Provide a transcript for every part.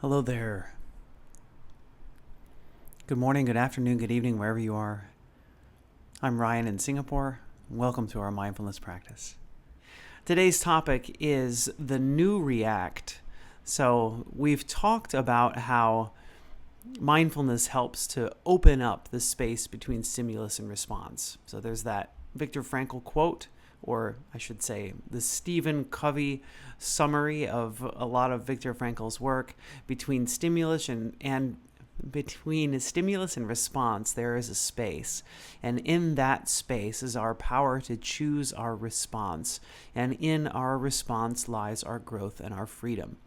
Hello there. Good morning, good afternoon, good evening, wherever you are. I'm Ryan in Singapore. Welcome to our mindfulness practice. Today's topic is the new react. So, we've talked about how mindfulness helps to open up the space between stimulus and response. So, there's that Viktor Frankl quote, or I should say, the Stephen Covey summary of a lot of Viktor Frankl's work. Between stimulus and response, there is a space. And in that space is our power to choose our response. And in our response lies our growth and our freedom.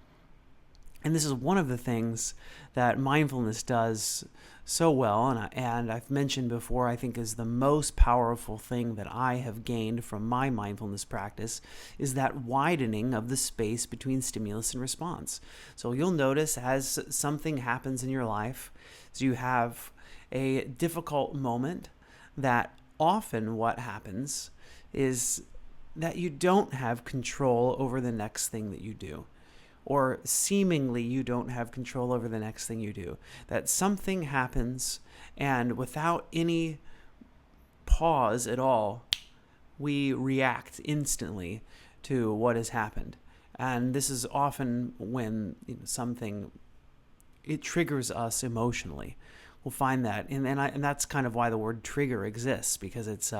And this is one of the things that mindfulness does so well, and I've mentioned before, I think is the most powerful thing that I have gained from my mindfulness practice is that widening of the space between stimulus and response. So you'll notice as something happens in your life, so you have a difficult moment, that often what happens is that you don't have control over the next thing that you do, or seemingly you don't have control over the next thing you do. That something happens, and without any pause at all, we react instantly to what has happened. And this is often when something, it triggers us emotionally. We'll find that, and that's kind of why the word trigger exists, because it's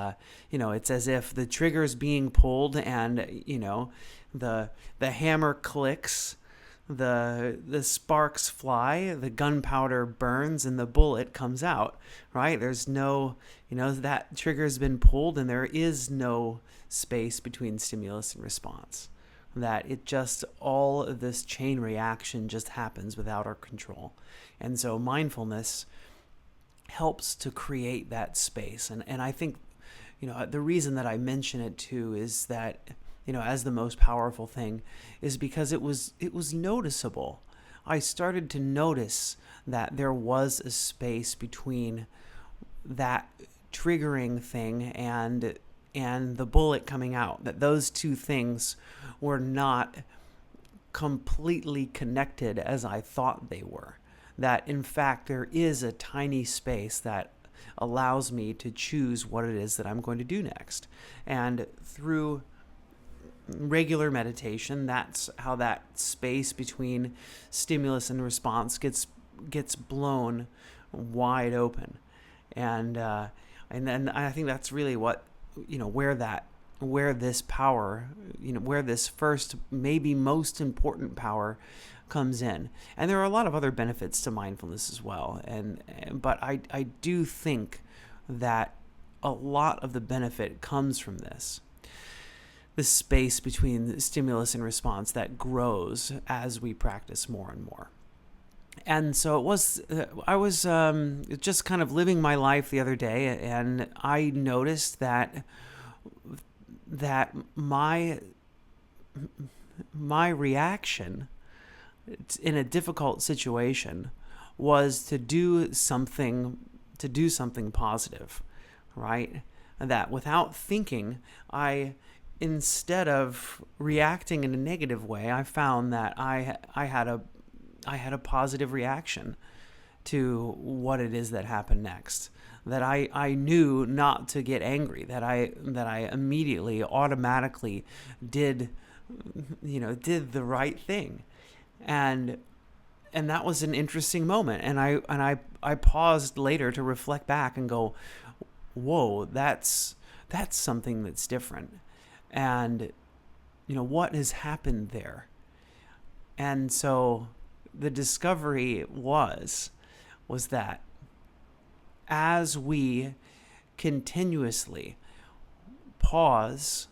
it's as if the trigger's being pulled, and the hammer clicks, the sparks fly, the gunpowder burns, and the bullet comes out. Right? There's no, that trigger's been pulled, and there is no space between stimulus and response. That it just, all of this chain reaction just happens without our control. And so mindfulness helps to create that space. And I think, the reason that I mention it too is that, as the most powerful thing, is because it was noticeable. I started to notice that there was a space between that triggering thing and the bullet coming out, that those two things were not completely connected as I thought they were. That in fact there is a tiny space that allows me to choose what it is that I'm going to do next. And through regular meditation, that's how that space between stimulus and response gets blown wide open. And then I think that's really what, where this power, where this first, maybe most important power comes in. And there are a lot of other benefits to mindfulness as well. But I do think that a lot of the benefit comes from this space between stimulus and response that grows as we practice more and more. And so I was just kind of living my life the other day, and I noticed that my reaction in a difficult situation was to do something positive, right? That without thinking, instead of reacting in a negative way, I found that I had a positive reaction to what it is that happened next. That I knew not to get angry. That I immediately, automatically did the right thing, and that was an interesting moment. And I paused later to reflect back and go, whoa, that's something that's different. And what has happened there? And so the discovery was that as we continuously pause,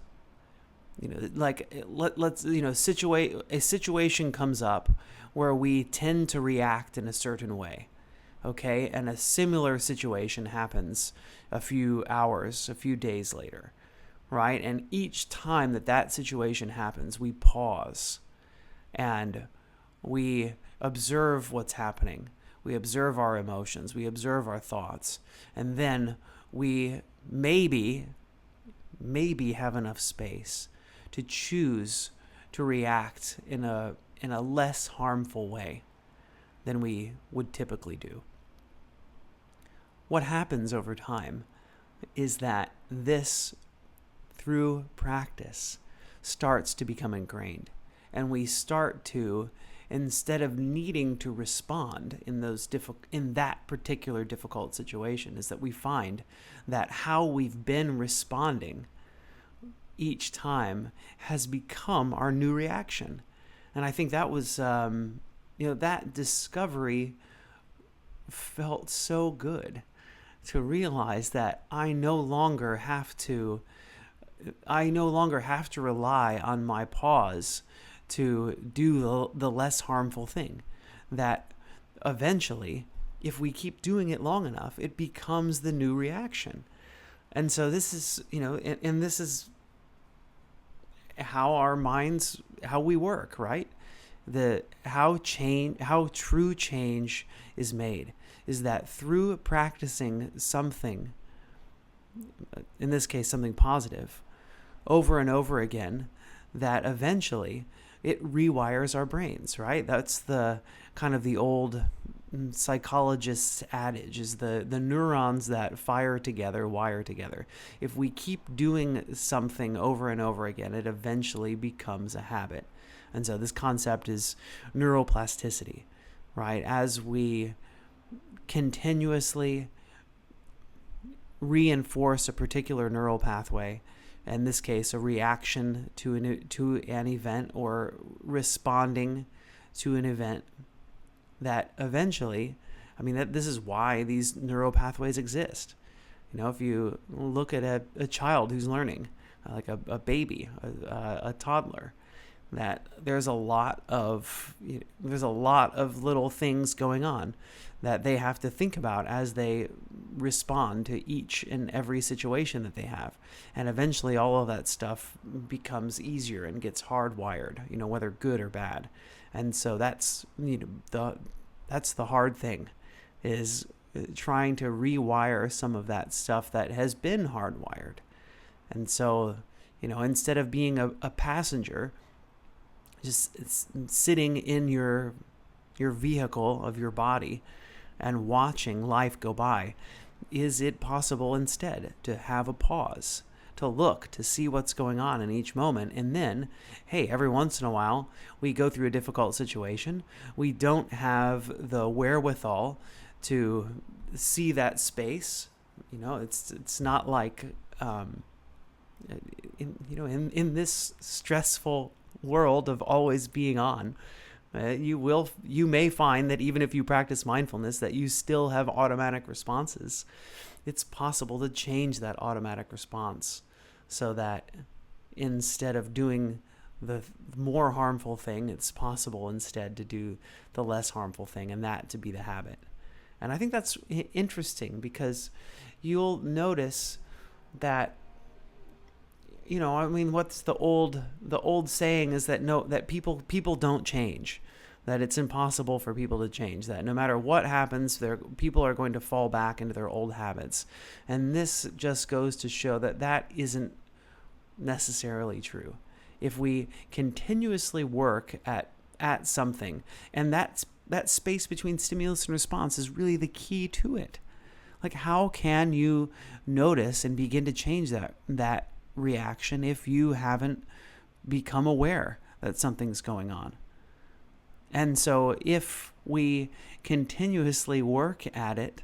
let's a situation comes up where we tend to react in a certain way, okay, and a similar situation happens a few hours, a few days later, right? And each time that situation happens, we pause and we observe what's happening. We observe our emotions. We observe our thoughts. And then we maybe have enough space to choose to react in a less harmful way. than we would typically do. What happens over time is that this, through practice, starts to become ingrained. And we start to, instead of needing to respond in that particular difficult situation, is that we find that how we've been responding each time has become our new reaction. And I think that was, that discovery felt so good, to realize that I no longer have to rely on my pause to do the less harmful thing. That eventually, if we keep doing it long enough, it becomes the new reaction. And so this is, and this is how we work, right? How true change is made is that through practicing something, in this case something positive, over and over again, that eventually it rewires our brains, right? That's the kind of the old psychologist's adage, is the neurons that fire together wire together. If we keep doing something over and over again, it eventually becomes a habit. And so this concept is neuroplasticity, right? As we continuously reinforce a particular neural pathway, in this case a reaction to an event, or responding to an event, that eventually, this is why these neural pathways exist. If you look at a child who's learning, like a baby, a toddler, that there's a lot of little things going on that they have to think about as they respond to each and every situation that they have. And eventually all of that stuff becomes easier and gets hardwired, whether good or bad. And so that's the hard thing, is trying to rewire some of that stuff that has been hardwired. And so, instead of being a passenger, just sitting in your vehicle of your body and watching life go by, is it possible instead to have a pause, to look, to see what's going on in each moment? And then, hey, every once in a while, we go through a difficult situation. We don't have the wherewithal to see that space. It's not like, in this stressful world of always being on, you may find that even if you practice mindfulness, that you still have automatic responses. It's possible to change that automatic response so that instead of doing the more harmful thing, it's possible instead to do the less harmful thing, and that to be the habit. And I think that's interesting, because you'll notice that, what's the old saying is that people don't change, that it's impossible for people to change, that no matter what happens, people are going to fall back into their old habits. And this just goes to show that isn't necessarily true. If we continuously work at something, and that space between stimulus and response is really the key to it. Like, how can you notice and begin to change that reaction if you haven't become aware that something's going on? And so if we continuously work at it,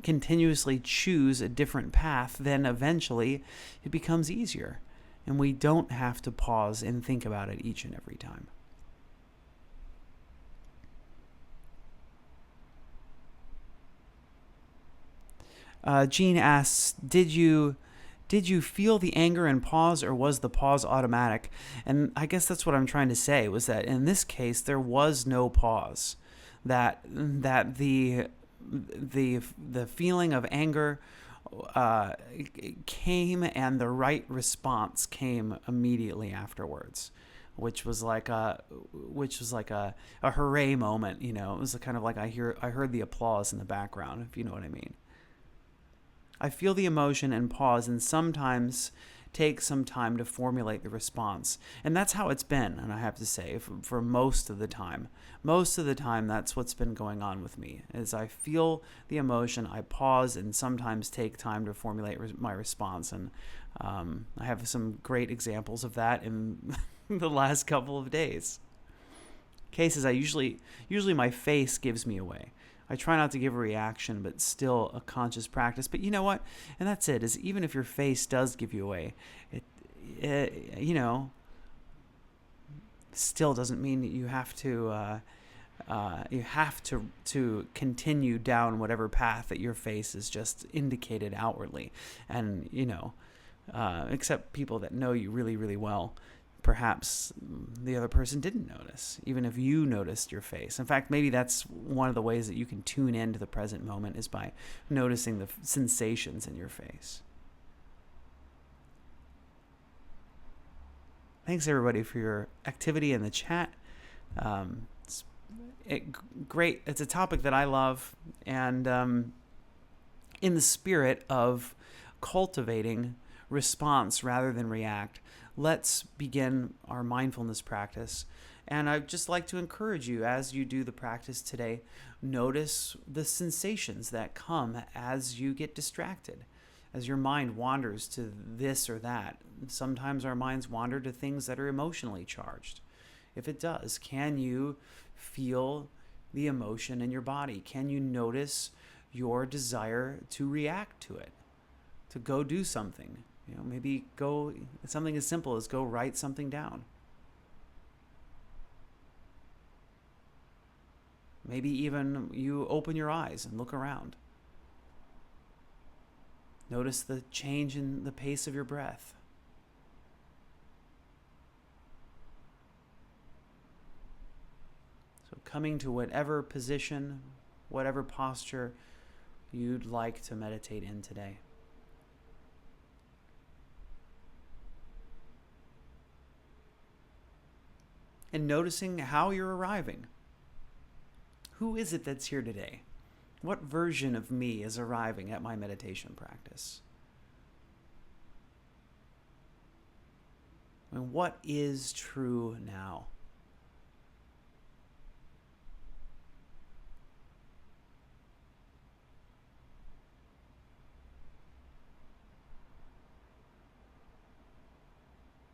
continuously choose a different path, then eventually it becomes easier, and we don't have to pause and think about it each and every time. Jean asks, did you feel the anger and pause, or was the pause automatic? And I guess that's what I'm trying to say, was that in this case there was no pause. That the feeling of anger came, and the right response came immediately afterwards, which was like a hooray moment. It was kind of like I heard the applause in the background, if you know what I mean. I feel the emotion and pause, and sometimes take some time to formulate the response. And that's how it's been, and I have to say, for most of the time. Most of the time, that's what's been going on with me. As I feel the emotion, I pause and sometimes take time to formulate my response. And I have some great examples of that in the last couple of days. Cases, usually my face gives me away. I try not to give a reaction, but still a conscious practice. But you know what? And that's it, is even if your face does give you away, it still doesn't mean that you have to continue down whatever path that your face is just indicated outwardly. And, except people that know you really, really well, perhaps the other person didn't notice, even if you noticed your face. In fact, maybe that's one of the ways that you can tune into the present moment, is by noticing the sensations in your face. Thanks, everybody, for your activity in the chat. Great. It's a topic that I love, and in the spirit of cultivating response rather than react, let's begin our mindfulness practice. And I'd just like to encourage you, as you do the practice today, notice the sensations that come as you get distracted, as your mind wanders to this or that. Sometimes our minds wander to things that are emotionally charged. If it does, can you feel the emotion in your body? Can you notice your desire to react to it, to go do something? Maybe go something as simple as go write something down. Maybe even you open your eyes and look around. Notice the change in the pace of your breath. So coming to whatever position, whatever posture you'd like to meditate in today. And noticing how you're arriving. Who is it that's here today? What version of me is arriving at my meditation practice? And what is true now?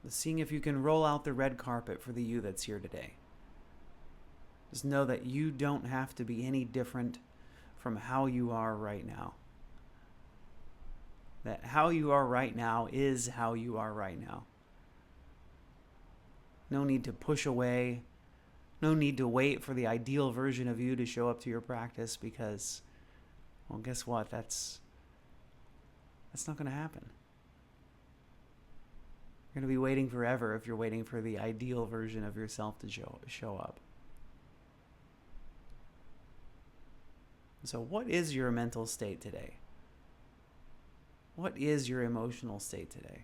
Seeing if you can roll out the red carpet for the you that's here today. Just know that you don't have to be any different from how you are right now. That how you are right now is how you are right now. No need to push away. No need to wait for the ideal version of you to show up to your practice, because, well, guess what? That's not going to happen. You're going to be waiting forever if you're waiting for the ideal version of yourself to show up. So what is your mental state today? What is your emotional state today?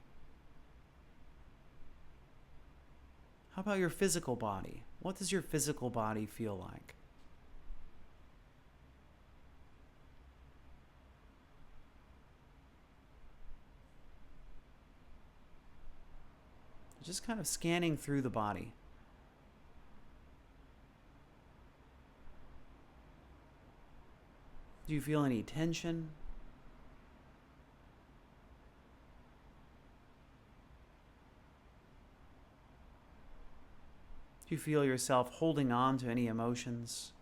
How about your physical body? What does your physical body feel like? Just kind of scanning through the body. Do you feel any tension? Do you feel yourself holding on to any emotions?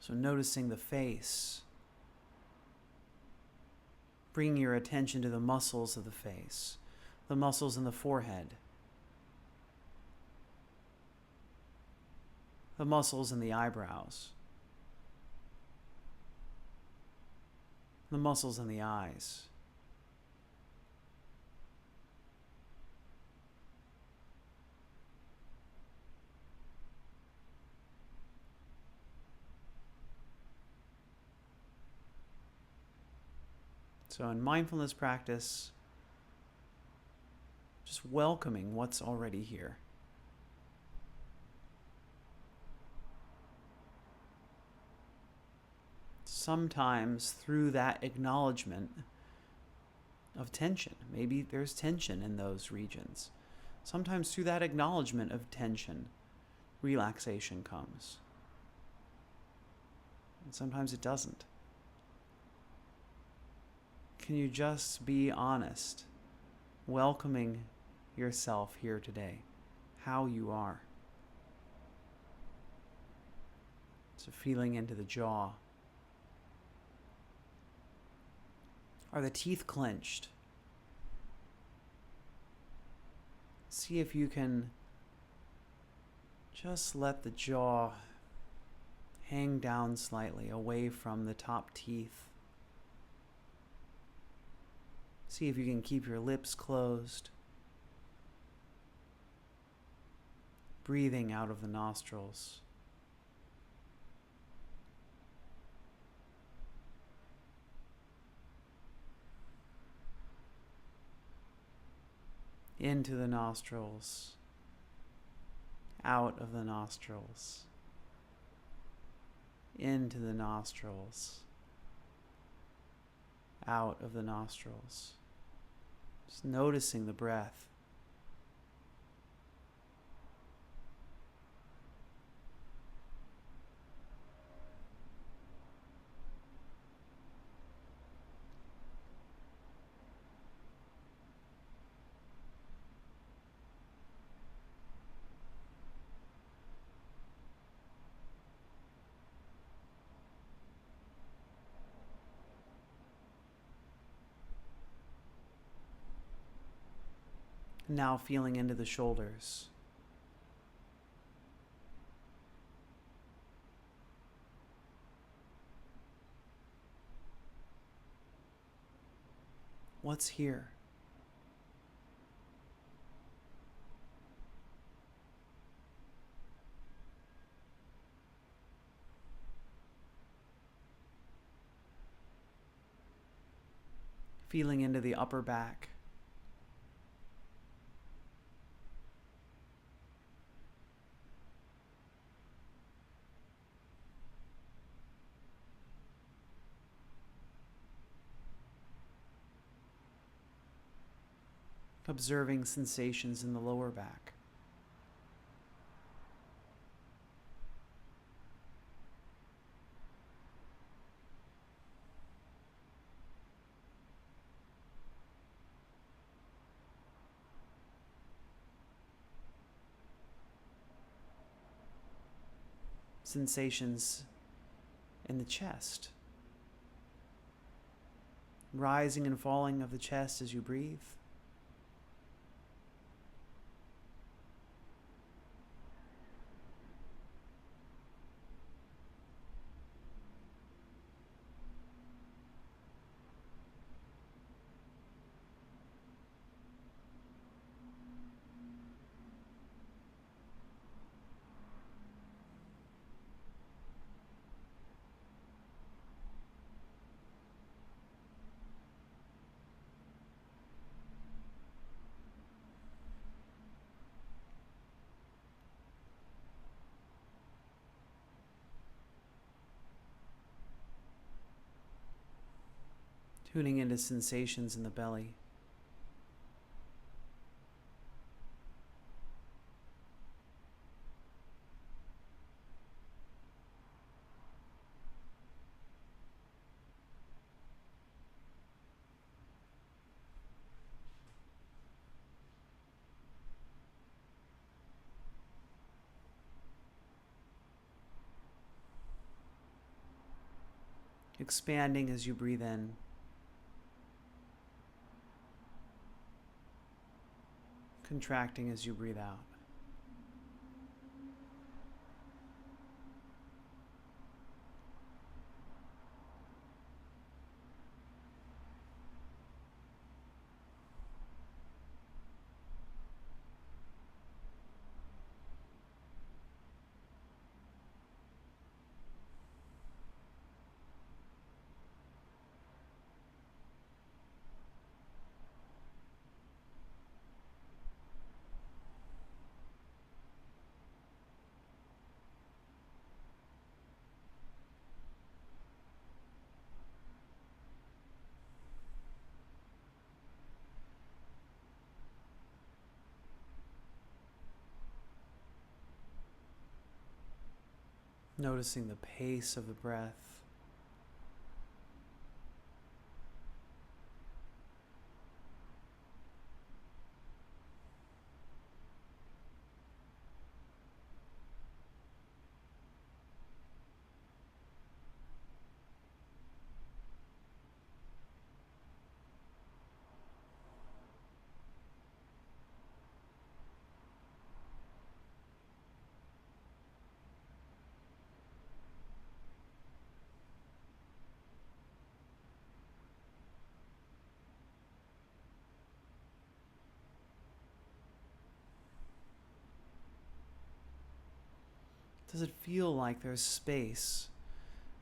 So noticing the face, bringing your attention to the muscles of the face, the muscles in the forehead, the muscles in the eyebrows, the muscles in the eyes. So in mindfulness practice, just welcoming what's already here. Sometimes through that acknowledgement of tension, maybe there's tension in those regions. Sometimes through that acknowledgement of tension, relaxation comes. And sometimes it doesn't. Can you just be honest, welcoming yourself here today, how you are? So feeling into the jaw. Are the teeth clenched? See if you can just let the jaw hang down slightly away from the top teeth. See if you can keep your lips closed. Breathing out of the nostrils. Into the nostrils. Out of the nostrils. Into the nostrils. Out of the nostrils. Just noticing the breath. Now feeling into the shoulders. What's here? Feeling into the upper back. Observing sensations in the lower back. Sensations in the chest. Rising and falling of the chest as you breathe. Tuning into sensations in the belly. Expanding as you breathe in. Contracting as you breathe out. Noticing the pace of the breath. Does it feel like there's space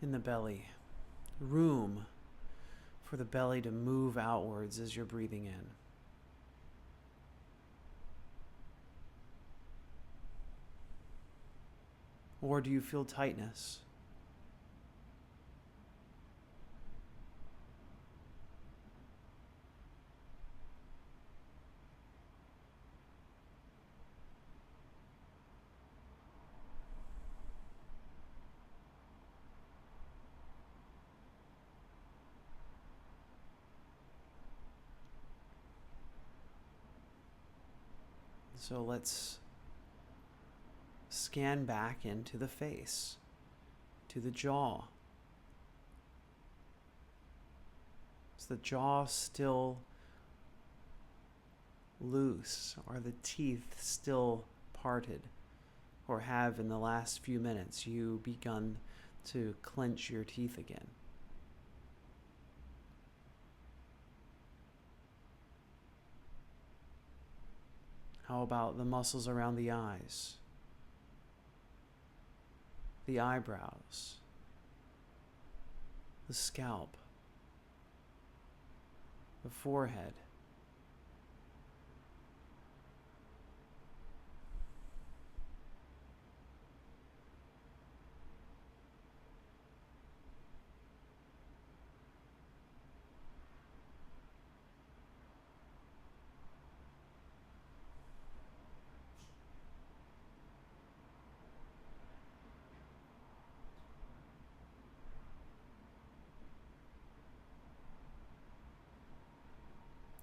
in the belly? Room for the belly to move outwards as you're breathing in? Or do you feel tightness? So let's scan back into the face, to the jaw. Is the jaw still loose? Are the teeth still parted? Or have in the last few minutes you begun to clench your teeth again? How about the muscles around the eyes, the eyebrows, the scalp, the forehead?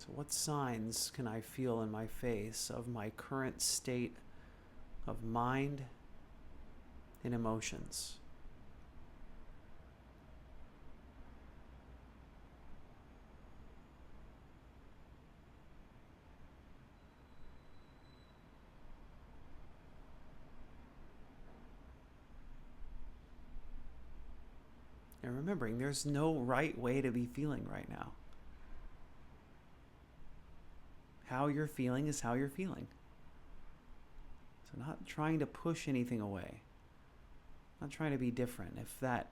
So what signs can I feel in my face of my current state of mind and emotions? And remembering there's no right way to be feeling right now. How you're feeling is how you're feeling. So not trying to push anything away. Not trying to be different. If that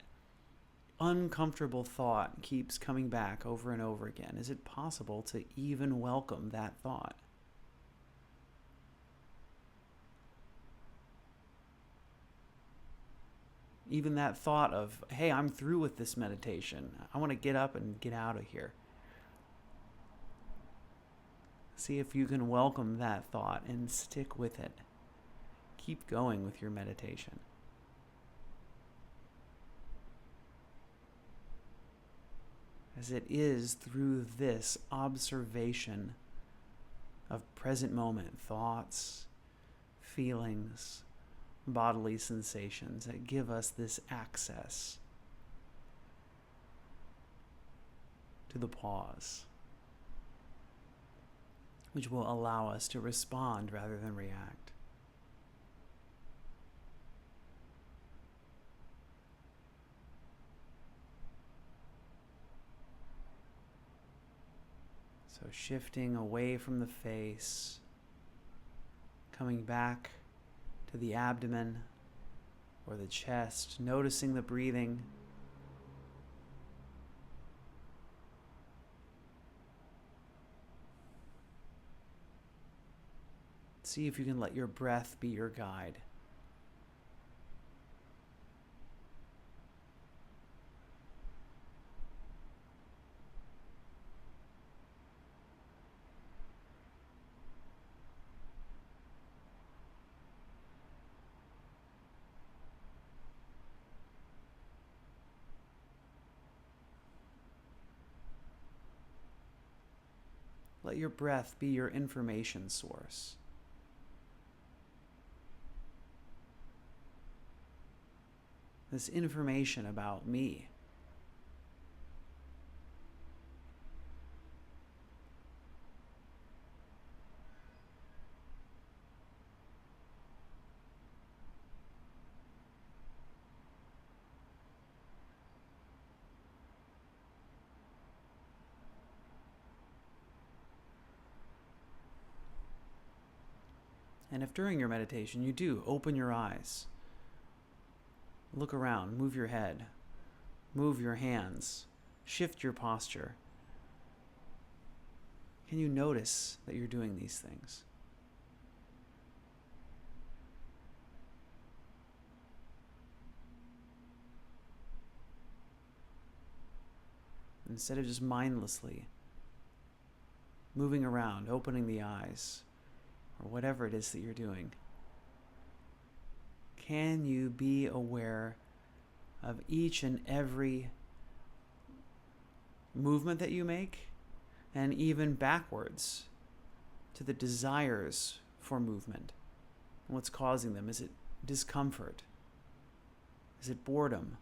uncomfortable thought keeps coming back over and over again, is it possible to even welcome that thought? Even that thought of, hey, I'm through with this meditation. I want to get up and get out of here. See if you can welcome that thought and stick with it. Keep going with your meditation. As it is through this observation of present moment thoughts, feelings, bodily sensations that give us this access to the pause, which will allow us to respond rather than react. So shifting away from the face, coming back to the abdomen or the chest, noticing the breathing. See if you can let your breath be your guide. Let your breath be your information source. This information about me. And if during your meditation you do open your eyes, look around, move your head, move your hands, shift your posture, can you notice that you're doing these things? Instead of just mindlessly moving around, opening the eyes, or whatever it is that you're doing, can you be aware of each and every movement that you make, and even backwards to the desires for movement and what's causing them? Is it discomfort? Is it boredom?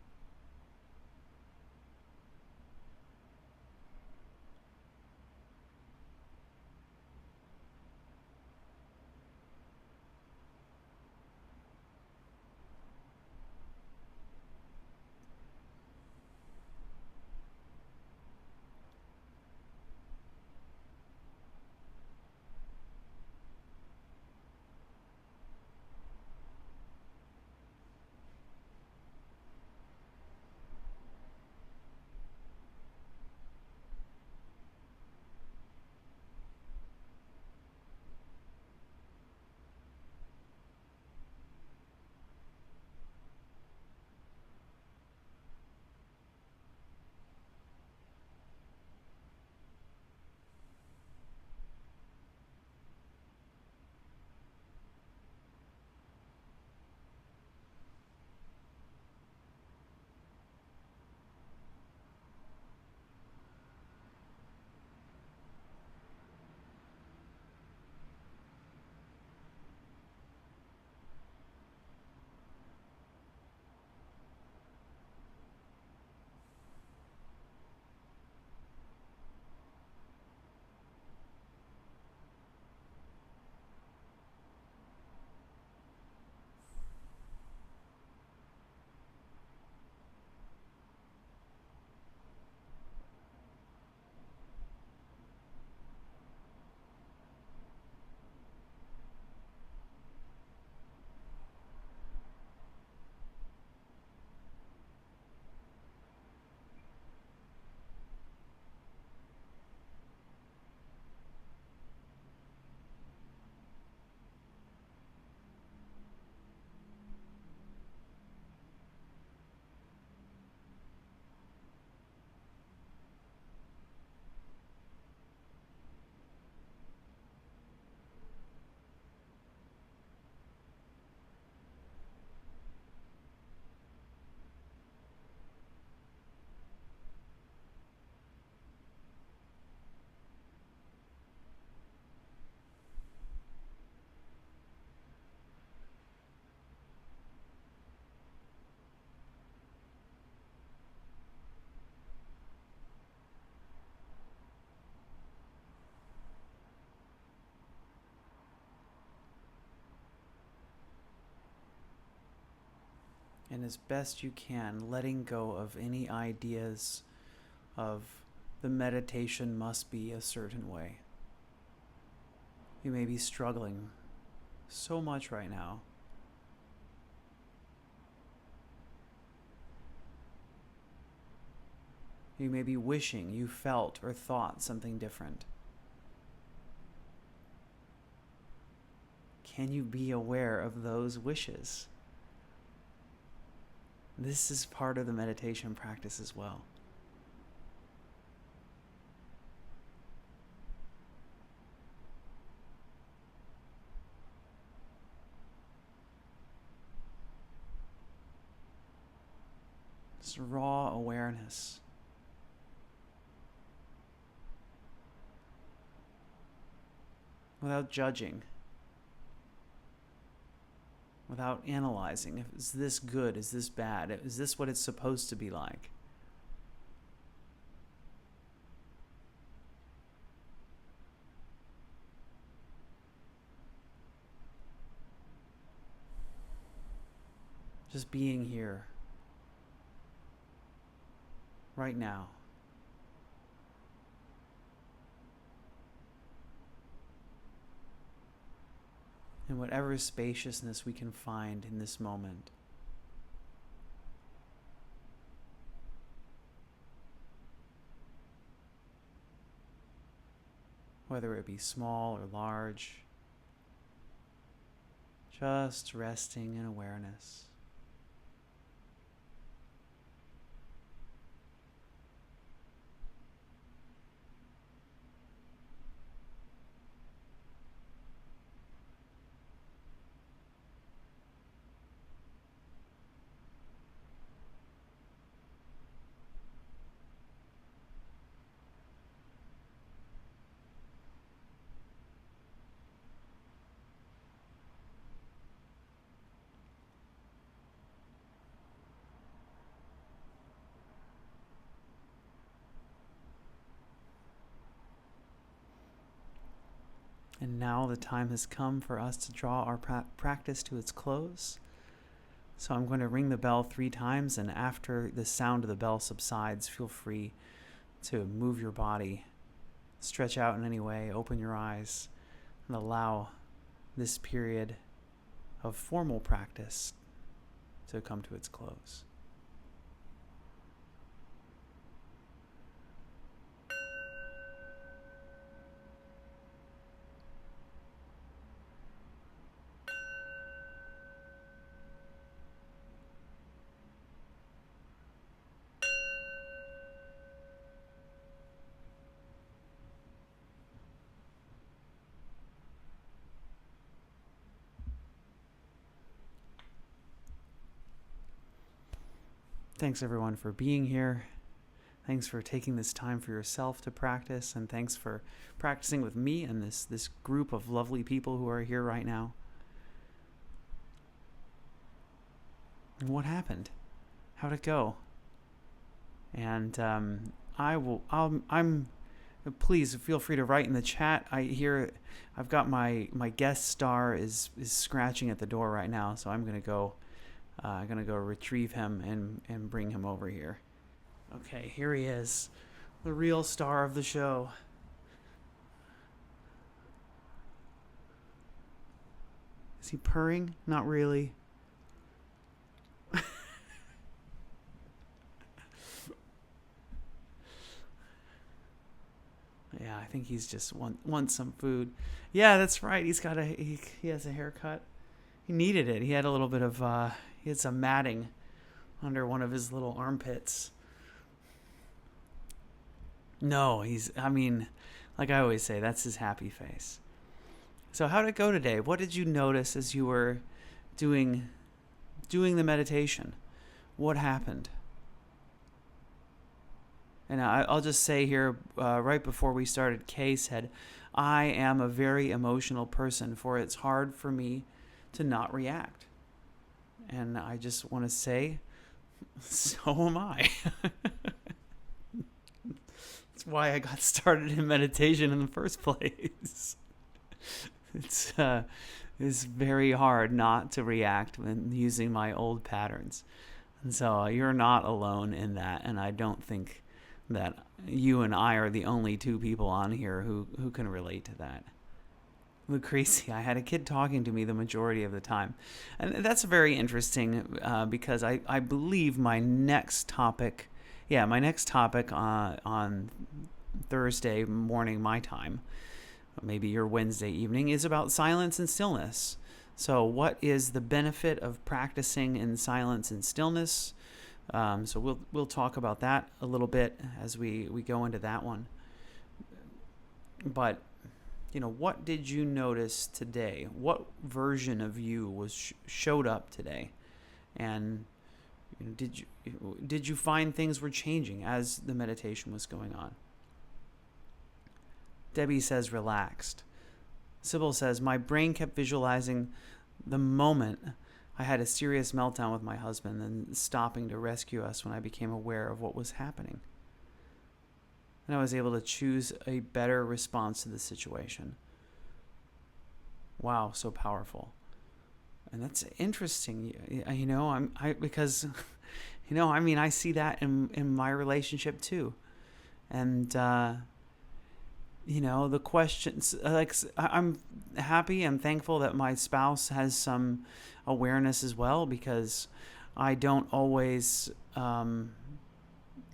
And as best you can, letting go of any ideas of the meditation must be a certain way. You may be struggling so much right now. You may be wishing you felt or thought something different. Can you be aware of those wishes? This is part of the meditation practice as well. It's raw awareness. without judging, without analyzing. Is this good? Is this bad? Is this what it's supposed to be like? Just being here, right now. In whatever spaciousness we can find in this moment. Whether it be small or large, just resting in awareness. And now the time has come for us to draw our practice to its close. So I'm going to ring the bell 3 times, and after the sound of the bell subsides, feel free to move your body, stretch out in any way, open your eyes, and allow this period of formal practice to come to its close. Thanks everyone for being here. Thanks for taking this time for yourself to practice, and thanks for practicing with me and this group of lovely people who are here right now. And what happened? How'd it go? And please feel free to write in the chat. I've got my guest star is scratching at the door right now, so I'm gonna go retrieve him and bring him over here. Okay, here he is, the real star of the show. Is he purring? Not really. Yeah, I think he's just wants some food. Yeah, that's right. He has a haircut. He needed it. He had a little bit of he had some matting under one of his little armpits. No, like I always say, that's his happy face. So how'd it go today? What did you notice as you were doing the meditation? What happened? And I'll just say here, right before we started, Kay said, I am a very emotional person, for it's hard for me to not react. And I just want to say, so am I. That's why I got started in meditation in the first place. It's very hard not to react when using my old patterns. And so you're not alone in that, and I don't think that you and I are the only 2 people on here who can relate to that. Lucretia, I had a kid talking to me the majority of the time. And that's very interesting because I believe my next topic on Thursday morning my time, maybe your Wednesday evening, is about silence and stillness. So what is the benefit of practicing in silence and stillness? So we'll talk about that a little bit as we go into that one. But what did you notice today? What version of you showed up today? And did you find things were changing as the meditation was going on? Debbie says relaxed. Sybil says, my brain kept visualizing the moment I had a serious meltdown with my husband and stopping to rescue us when I became aware of what was happening. And I was able to choose a better response to the situation. Wow, so powerful. And that's interesting, because, I see that in my relationship too. And, the questions, I'm happy and thankful that my spouse has some awareness as well, because I don't always, I'm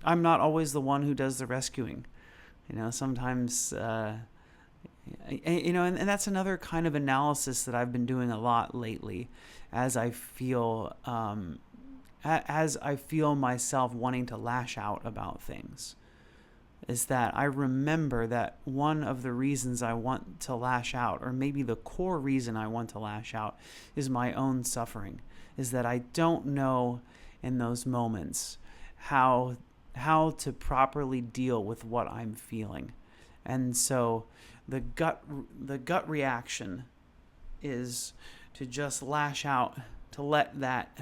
not always the one who does the rescuing. Sometimes, and that's another kind of analysis that I've been doing a lot lately, as I feel myself wanting to lash out about things, is that I remember that one of the reasons I want to lash out, or maybe the core reason I want to lash out, is my own suffering, is that I don't know in those moments how to properly deal with what I'm feeling. And so the gut reaction is to just lash out, to let that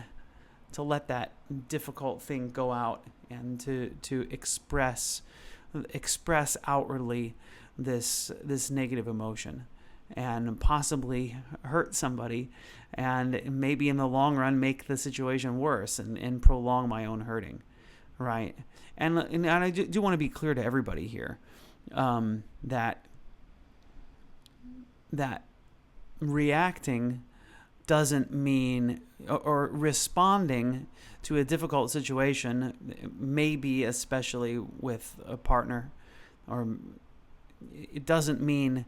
difficult thing go out, and to express outwardly this negative emotion, and possibly hurt somebody, and maybe in the long run make the situation worse and prolong my own hurting, right? And I do want to be clear to everybody here, that reacting doesn't mean, or responding to a difficult situation, maybe especially with a partner, or it doesn't mean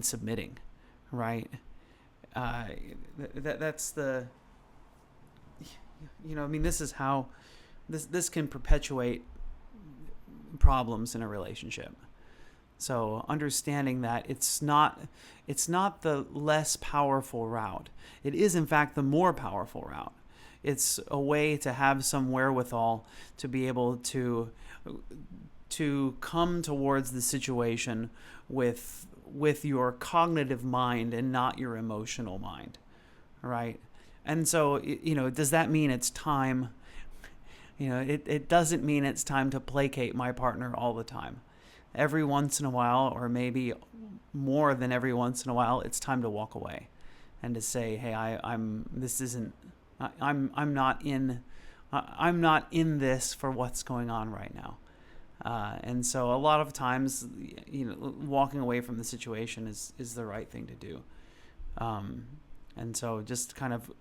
submitting, right? That's the, this is how this can perpetuate problems in a relationship. So understanding that it's not the less powerful route. It is, in fact, the more powerful route. It's a way to have some wherewithal to be able to come towards the situation with your cognitive mind and not your emotional mind, right? And so, does that mean it's time? It doesn't mean it's time to placate my partner all the time. Every once in a while, or maybe more than every once in a while, it's time to walk away and to say, hey, I'm not in this for what's going on right now. And so a lot of times, walking away from the situation is the right thing to do. And so just kind of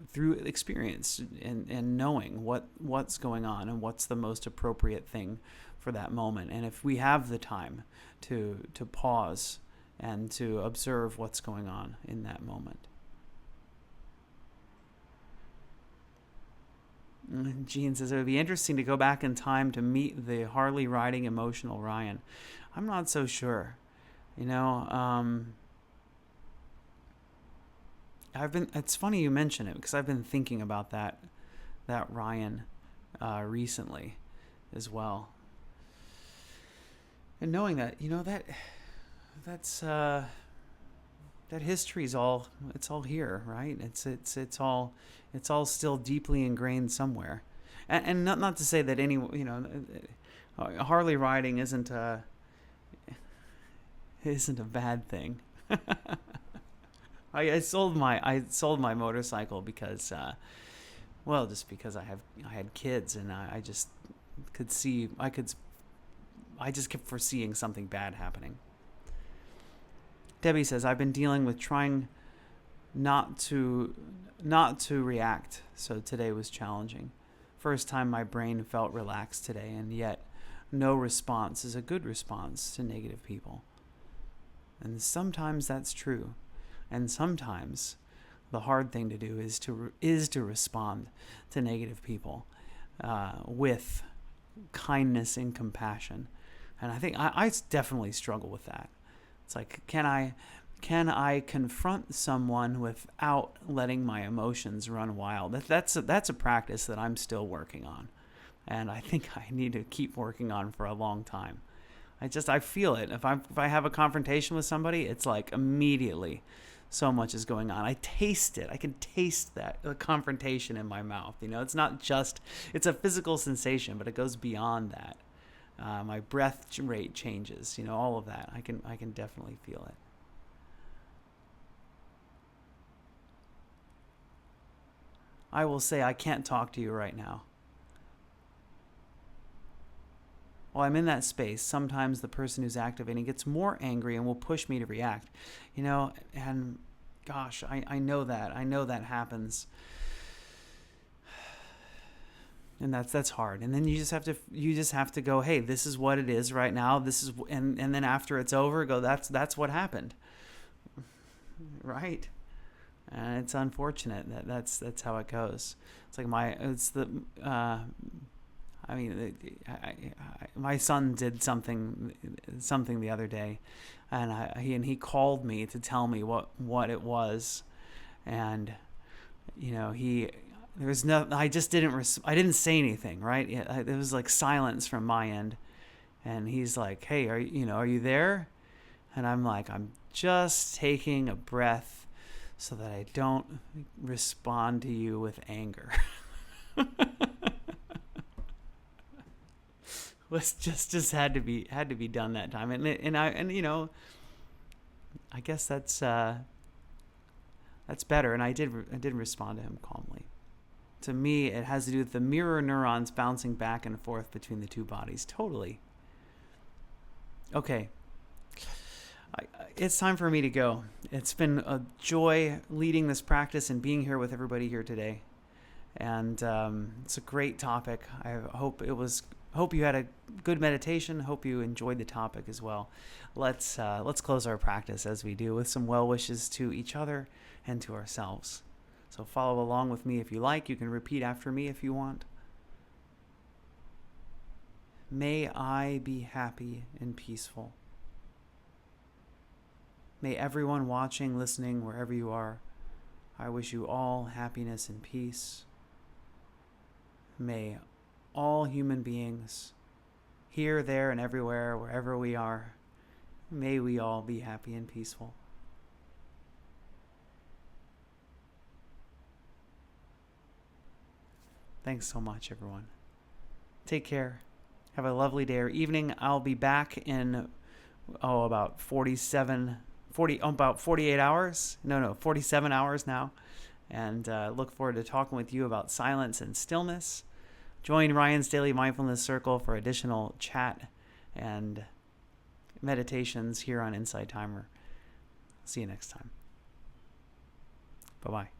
through experience and knowing what's going on and what's the most appropriate thing for that moment. And if we have the time to pause and to observe what's going on in that moment. Jean says, it would be interesting to go back in time to meet the Harley riding emotional Ryan. I'm not so sure. It's funny you mention it, because I've been thinking about that Ryan recently as well. And knowing that, that history's all here, right? It's all still deeply ingrained somewhere. And not to say that Harley riding isn't a bad thing. I sold my motorcycle because just because I had kids, and I just kept foreseeing something bad happening. Debbie says, I've been dealing with trying not to react, so today was challenging. First time my brain felt relaxed today, and yet no response is a good response to negative people. And sometimes that's true. And sometimes the hard thing to do is to respond to negative people with kindness and compassion. And I think I definitely struggle with that. It's like, can I confront someone without letting my emotions run wild? That's a practice that I'm still working on, and I think I need to keep working on for a long time. I feel it. If I have a confrontation with somebody, it's like immediately so much is going on. I taste it. I can taste that the confrontation in my mouth. It's not just, it's a physical sensation, but it goes beyond that. My breath rate changes, all of that. I can definitely feel it. I will say, I can't talk to you right now. While I'm in that space, sometimes the person who's activating gets more angry and will push me to react, and gosh, I know that. I know that happens. And that's hard. And then you just have to go, hey, this is what it is right now. And then after it's over, go, that's what happened. Right? And it's unfortunate that's how it goes. It's like my son did something the other day, and he called me to tell me what it was, and there was no, I just I didn't say anything, right? It was like silence from my end, and he's like, hey, are you there? And I'm like, I'm just taking a breath so that I don't respond to you with anger. Was just had to be done that time, and I guess that's better, and I did respond to him calmly. To me, it has to do with the mirror neurons bouncing back and forth between the two bodies. Totally. Okay. It's time for me to go. It's been a joy leading this practice and being here with everybody here today. And it's a great topic. I hope you had a good meditation. Hope you enjoyed the topic as well. Let's close our practice as we do with some well wishes to each other and to ourselves. So follow along with me if you like. You can repeat after me if you want. May I be happy and peaceful. May everyone watching, listening, wherever you are, I wish you all happiness and peace. May all human beings, here, there, and everywhere, wherever we are, may we all be happy and peaceful. Thanks so much, everyone. Take care. Have a lovely day or evening. I'll be back in about 47 hours. No, 47 hours now. And look forward to talking with you about silence and stillness. Join Ryan's Daily Mindfulness Circle for additional chat and meditations here on Insight Timer. See you next time. Bye-bye.